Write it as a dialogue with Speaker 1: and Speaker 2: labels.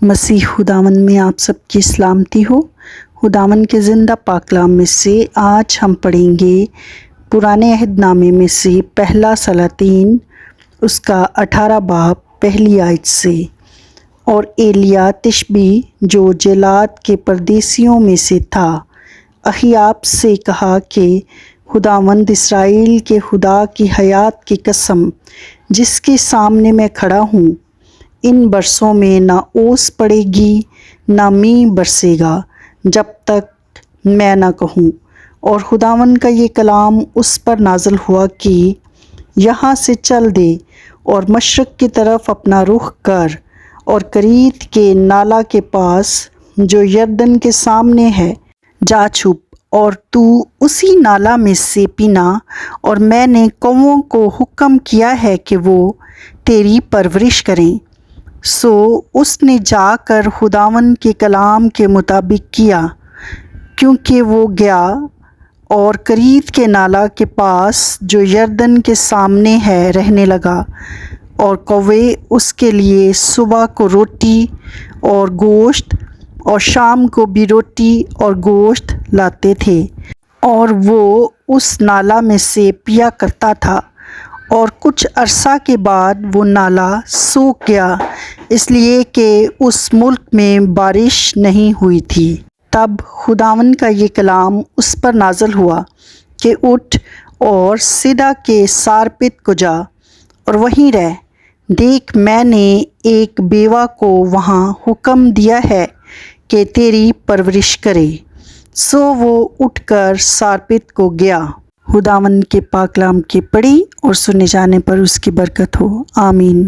Speaker 1: مسیح خداوند میں آپ سب کی سلامتی ہو۔ خداوند کے زندہ پاک کلام میں سے آج ہم پڑھیں گے پرانے عہد نامے میں سے پہلا سلاطین اس کا 18 باب پہلی آیت سے۔ اور ایلیا تشبی جو جلاد کے پردیسیوں میں سے تھا اخیاب سے کہا کہ خداوند اسرائیل کے خدا کی حیات کی قسم جس کے سامنے میں کھڑا ہوں، ان برسوں میں نہ اوس پڑے گی نہ می برسے گا جب تک میں نہ کہوں۔ اور خداوند کا یہ کلام اس پر نازل ہوا کہ یہاں سے چل دے اور مشرق کی طرف اپنا رخ کر اور کریت کے نالہ کے پاس جو یردن کے سامنے ہے جا چھپ، اور تو اسی نالہ میں سے پینا، اور میں نے کووں کو حکم کیا ہے کہ وہ تیری پرورش کریں۔ سو اس نے جا کر خداوند کے کلام کے مطابق کیا، کیونکہ وہ گیا اور کریت کے نالہ کے پاس جو یردن کے سامنے ہے رہنے لگا، اور کوے اس کے لیے صبح کو روٹی اور گوشت اور شام کو بھی روٹی اور گوشت لاتے تھے، اور وہ اس نالہ میں سے پیا کرتا تھا۔ اور کچھ عرصہ کے بعد وہ نالہ سوکھ گیا، اس لیے کہ اس ملک میں بارش نہیں ہوئی تھی۔ تب خداوند کا یہ کلام اس پر نازل ہوا کہ اٹھ اور سیدا کے سارپت کو جا اور وہیں رہ۔ دیکھ، میں نے ایک بیوہ کو وہاں حکم دیا ہے کہ تیری پرورش کرے۔ سو وہ اٹھ کر سارپت کو گیا۔ خداوند کے پاک کلام کی پڑھی اور سنے جانے پر اس کی برکت ہو، آمین۔